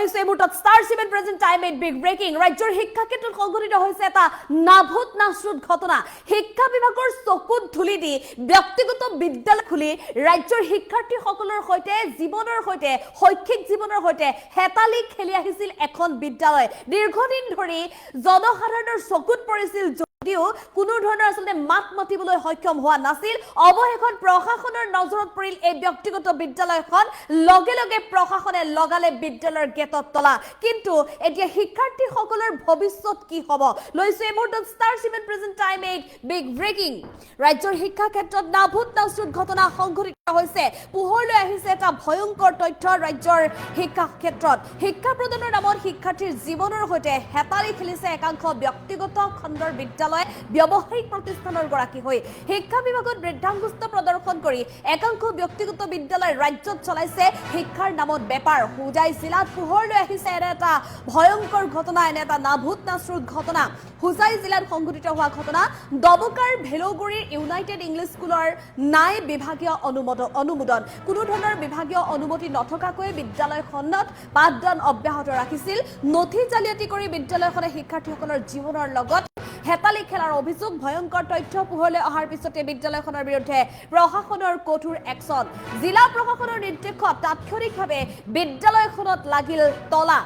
আহিছে এই মুহূৰ্তত star 7 present time at big breaking ৰাজ্যৰ শিক্ষা ক্ষেত্ৰত সংঘটিত হৈছে এটা নাভূত নাশ্ৰুত ঘটনা শিক্ষা বিভাগৰ চকুত ধুলি দি ব্যক্তিগত বিদ্যালয় খুলি ৰাজ্যৰ শিক্ষাৰ্থীসকলৰ সৈতে জীৱনৰ সৈতে শৈক্ষিক জীৱনৰ সৈতে হেতালি খেলি আহিছিল এখন বিদ্যালয় দীৰ্ঘদিন ধৰি জনসাধাৰণৰ চকুত পৰিছিল যদিও কোনো ধৰণৰ আসলে মাত মাতিবলৈ সক্ষম হোৱা নাছিল অৱশেষত প্ৰশাসনৰ নজৰত পৰিল এই ব্যক্তিগত বিদ্যালয়খন লগে লগে প্ৰশাসনে লগালে বিদ্যালয়ৰ গেটত তলা কিন্তু এতিয়া শিক্ষাৰ্থীসকলৰ ভৱিষ্যত কি হ'ব লৈছে এই মুহূৰ্তত star 7 present time at big breaking ৰাজ্যৰ শিক্ষা ক্ষেত্ৰত নাভূত নাশ্ৰুত ঘটনা সংঘটিত হৈছে পোহৰলৈ আহিছে এটা ভয়ংকৰ তথ্য ৰাজ্যৰ শিক্ষা ক্ষেত্ৰত শিক্ষা প্ৰদানৰ নামত শিক্ষাৰ্থীৰ জীৱনৰ সৈতে হেতালি খেলিছে একাংশ ব্যক্তিগত খণ্ডৰ বিদ্যালয় ব্যৱসায়িক প্ৰতিষ্ঠানৰ গৰাকী হৈ শিক্ষা বিভাগত বৃদ্ধাংগুষ্ঠ প্ৰদৰ্শন কৰি একাংশ ব্যক্তিগত বিদ্যালয় ৰাজ্যত চলাইছে শিক্ষাৰ নামত বেপাৰ হুজাই জিলাত পোহৰলৈ আহিছে এটা ভয়ংকৰ ঘটনা এটা নাভূত নাশ্ৰুত ঘটনা হুজাই জিলাত সংঘটিত হোৱা ঘটনা দবকাৰ ভেলগুৰিৰ ইউনাইটেড ইংলিছ স্কুলৰ নাই বিভাগীয় অনুমোদন কোনো ধৰণৰ বিভাগীয় অনুমতি নথকাকৈ বিদ্যালয়খনত পাঠদান অব্যাহত ৰাখিছিল নথি জালিয়াতি কৰি বিদ্যালয়খনে শিক্ষাৰ্থীসকলৰ জীৱনৰ লগত হেতালি খেলাৰ অভিযোগ ভয়ংকৰ তথ্য পোহৰলৈ অহাৰ পিছতে বিদ্যালয়খনৰ বিৰুদ্ধে প্ৰশাসনৰ কঠোৰ একচন জিলা প্ৰশাসনৰ নিৰ্দেশত তাৎক্ষণিকভাৱে বিদ্যালয়খনত লাগিল তলা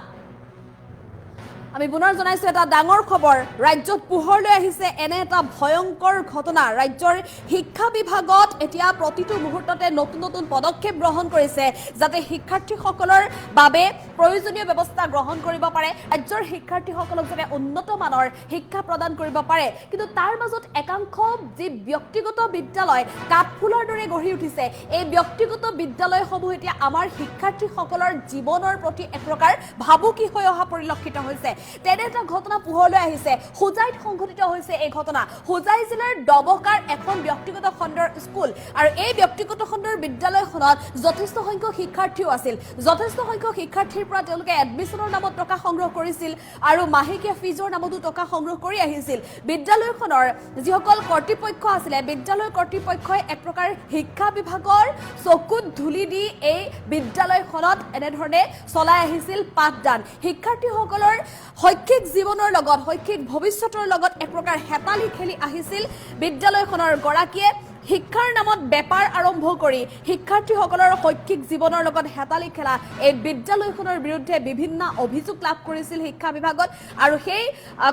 আমি পুনৰ জনাইছো এটা ডাঙৰ খবৰ ৰাজ্যত পোহৰলৈ আহিছে এনে এটা ভয়ংকৰ ঘটনা ৰাজ্যৰ শিক্ষা বিভাগত এতিয়া প্ৰতিটো মুহূৰ্ততে নতুন নতুন পদক্ষেপ গ্ৰহণ কৰিছে যাতে শিক্ষাৰ্থীসকলৰ বাবে প্ৰয়োজনীয় ব্যৱস্থা গ্ৰহণ কৰিব পাৰে ৰাজ্যৰ শিক্ষাৰ্থীসকলক যাতে উন্নত মানৰ শিক্ষা প্ৰদান কৰিব পাৰে কিন্তু তাৰ মাজত একাংশ যি ব্যক্তিগত বিদ্যালয় কাঠফুলৰ দৰে গঢ়ি উঠিছে এই ব্যক্তিগত বিদ্যালয়সমূহ এতিয়া আমাৰ শিক্ষাৰ্থীসকলৰ জীৱনৰ প্ৰতি এক প্ৰকাৰ ভাবুকি হৈ অহা পৰিলক্ষিত হৈছে তেনে এটা ঘটনা পোহৰলৈ আহিছে হুজাইত সংঘটিত হৈছে এই ঘটনা হুজাই জিলাৰ দবকাৰ এখন ব্যক্তিগত খণ্ডৰ স্কুল আৰু এই ব্যক্তিগত খণ্ডৰ বিদ্যালয়খনত যথেষ্ট সংখ্যক শিক্ষাৰ্থীও আছিল যথেষ্ট সংখ্যক শিক্ষাৰ্থীৰ পৰা তেওঁলোকে এডমিশনৰ নামত টকা সংগ্ৰহ কৰিছিল আৰু মাহেকীয়া ফিজৰ নামতো টকা সংগ্ৰহ কৰি আহিছিল বিদ্যালয়খনৰ যিসকল কৰ্তৃপক্ষ আছিলে বিদ্যালয় কৰ্তৃপক্ষই এক প্ৰকাৰ শিক্ষা বিভাগৰ চকুত ধুলি দি এই বিদ্যালয়খনত এনেধৰণে চলাই আহিছিল পাঠদান শিক্ষাৰ্থীসকলৰ শৈক্ষিক জীৱনৰ লগত শৈক্ষিক ভৱিষ্যতৰ লগত এক প্ৰকাৰ হেতালি খেলি আহিছিল বিদ্যালয়খনৰ গৰাকীয়ে শিক্ষাৰ নামত বেপাৰ আৰম্ভ কৰি শিক্ষাৰ্থীসকলৰ শৈক্ষিক জীৱনৰ লগত হেতালি খেলা এই বিদ্যালয়খনৰ বিৰুদ্ধে বিভিন্ন অভিযোগ লাভ কৰিছিল শিক্ষা বিভাগত আৰু সেই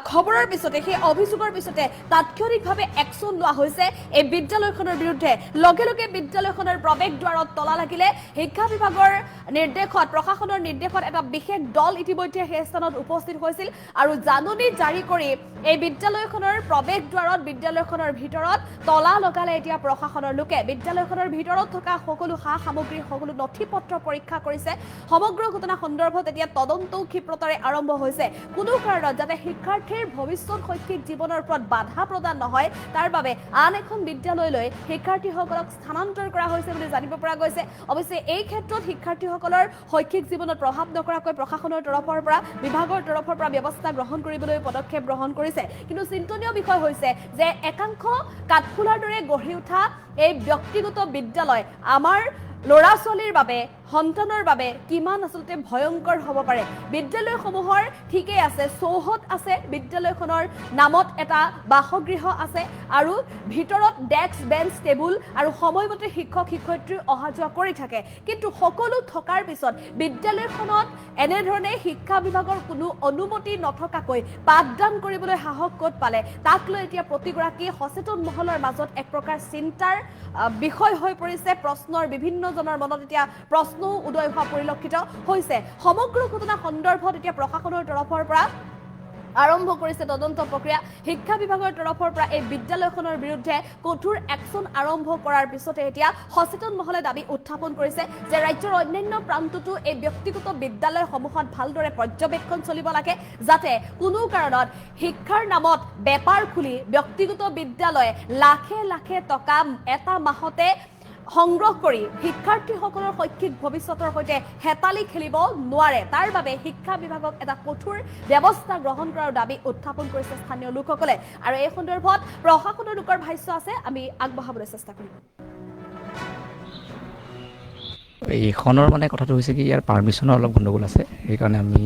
খবৰৰ পিছতে সেই অভিযোগৰ পিছতে তাৎক্ষণিকভাৱে একচন লোৱা হৈছে এই বিদ্যালয়খনৰ বিৰুদ্ধে লগে লগে বিদ্যালয়খনৰ প্ৰৱেশ দ্বাৰত তলা লাগিলে শিক্ষা বিভাগৰ নিৰ্দেশত প্ৰশাসনৰ নিৰ্দেশত এটা বিশেষ দল ইতিমধ্যে সেই স্থানত উপস্থিত হৈছিল আৰু জাননী জাৰি কৰি এই বিদ্যালয়খনৰ প্ৰৱেশ দ্বাৰত বিদ্যালয়খনৰ ভিতৰত তলা লগালে এতিয়া প্ৰশাসনৰ লোকে বিদ্যালয়খনৰ ভিতৰত থকা সকলো সা সামগ্ৰী সকলো নথি পত্ৰ পৰীক্ষা কৰিছে সমগ্ৰ ঘটনা সন্দৰ্ভত এতিয়া তদন্ত ক্ষিপ্ৰতাৰে আৰম্ভ হৈছে কোনো কাৰণত যাতে শিক্ষাৰ্থীৰ ভৱিষ্যত শৈক্ষিক জীৱনৰ ওপৰত বাধা প্ৰদান নহয় তাৰ বাবে আন এখন বিদ্যালয়লৈ শিক্ষাৰ্থীসকলক স্থানান্তৰ কৰা হৈছে বুলি জানিব পৰা গৈছে অৱশ্যে এই ক্ষেত্ৰত শিক্ষাৰ্থীসকলৰ শৈক্ষিক জীৱনত প্ৰভাৱ নকৰাকৈ প্ৰশাসনৰ তৰফৰ পৰা বিভাগৰ তৰফৰ পৰা ব্যৱস্থা গ্ৰহণ কৰিবলৈ পদক্ষেপ গ্ৰহণ কৰিছে কিন্তু চিন্তনীয় বিষয় হৈছে যে একাংশ কাঠফুলাৰ দৰে গঢ়ি উঠা এই ব্যক্তিগত বিদ্যালয় আমাৰ ল'ৰা ছোৱালীৰ বাবে সন্তানৰ বাবে কিমান আসলতে ভয়ংকৰ হ'ব পাৰে বিদ্যালয়সমূহৰ ঠিকই আছে চৌহদ আছে বিদ্যালয়খনৰ নামত এটা বাসগৃহ আছে আৰু ভিতৰত ডেস্ক বেঞ্চ টেবুল আৰু সময়মতে শিক্ষক শিক্ষয়িত্ৰী অহা যোৱা কৰি থাকে কিন্তু সকলো থকাৰ পিছত বিদ্যালয়খনত এনেধৰণে শিক্ষা বিভাগৰ কোনো অনুমতি নথকাকৈ পাঠদান কৰিবলৈ সাহস ক'ত পালে তাক লৈ এতিয়া প্ৰতিগৰাকী সচেতন মহলৰ মাজত এক প্ৰকাৰ চিন্তাৰ বিষয় হৈ পৰিছে প্ৰশ্নৰ বিভিন্ন জনৰ মনত এতিয়া প্ৰশ্ন উদয় হোৱা পৰিলক্ষিত হৈছে সমগ্ৰ ঘটনা সন্দৰ্ভত এতিয়া প্ৰশাসনৰ তৰফৰ পৰা আৰম্ভ কৰিছে তদন্ত প্ৰক্ৰিয়া শিক্ষা বিভাগৰ তৰফৰ পৰা এই বিদ্যালয়খনৰ বিৰুদ্ধে কঠোৰ একচন আৰম্ভ কৰাৰ পিছতে এতিয়া সচেতন মহলে দাবী উত্থাপন কৰিছে যে ৰাজ্যৰ অন্যান্য প্ৰান্ততো এই ব্যক্তিগত বিদ্যালয়সমূহত ভালদৰে পৰ্যবেক্ষণ চলিব লাগে যাতে কোনো কাৰণত শিক্ষাৰ নামত বেপাৰ খুলি ব্যক্তিগত বিদ্যালয় লাখে লাখে টকা এটা মাহতে সংগ্ৰহ কৰি শিক্ষাৰ্থীসকলৰ শৈক্ষিক ভৱিষ্যতৰ সৈতে হেতালি খেলিব নোৱাৰে তাৰ বাবে শিক্ষা বিভাগক এটা কঠোৰ ব্যৱস্থা গ্ৰহণ কৰাৰ দাবী উত্থাপন কৰিছে স্থানীয় লোকসকলে আৰু এই সন্দৰ্ভত প্ৰশাসনৰ লোকৰ ভাষ্য আছে আমি আগবঢ়াবলৈ চেষ্টা কৰিম এইখনৰ মানে কথাটো হৈছে কি ইয়াৰ পাৰ্মিশ্যনৰ অলপ গণ্ডগোল আছে সেইকাৰণে আমি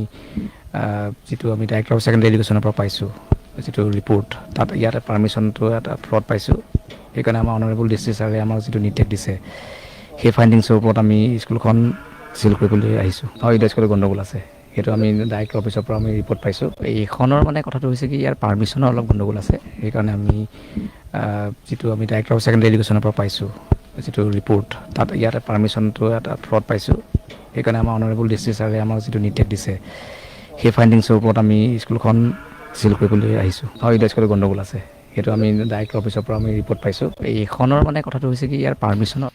যিটো আমি ডাইৰেক্টৰ অফ ছেকেণ্ডেৰী এডুকেশ্যনৰ পৰা পাইছোঁ যিটো ৰিপৰ্ট তাত ইয়াতে পাৰ্মিশ্যনটো এটা ফ্ৰড পাইছোঁ সেইকাৰণে আমাৰ অনাৰেবল ডিষ্ট্ৰিক্ট ছাৰে আমাক যিটো নিৰ্দেশ দিছে সেই ফাইণ্ডিংছৰ ওপৰত আমি স্কুলখন চিল কৰিবলৈ আহিছোঁ আৰু এই স্কুলত গণ্ডগোল আছে সেইটো আমি ডাইৰেক্টৰ অফিচৰ পৰা আমি ৰিপৰ্ট পাইছোঁ এইখনৰ মানে কথাটো হৈছে কি ইয়াৰ পাৰ্মিশ্যনৰ অলপ গণ্ডগোল আছে সেইকাৰণে আমি যিটো আমি ডাইৰেক্টৰ অফ ছেকেণ্ডেৰী এডুকেশ্যনৰ পৰা পাইছোঁ যিটো ৰিপৰ্ট তাত ইয়াতে পাৰ্মিশ্যনটো এটা ফ্ৰড পাইছোঁ সেইকাৰণে আমাৰ অনাৰেবল ডিষ্ট্ৰিক্ট ছাৰে আমাক যিটো নিৰ্দেশ দিছে সেই ফাইণ্ডিংছৰ ওপৰত আমি স্কুলখন চিল কৰিবলৈ আহিছোঁ আৰু এই স্কুলত গণ্ডগোল আছে সেইটো আমি ডাইৰেক্টৰ অফিচৰ পৰা আমি ৰিপৰ্ট পাইছোঁ এইখনৰ মানে কথাটো হৈছে কি ইয়াৰ পাৰ্মিশ্যনৰ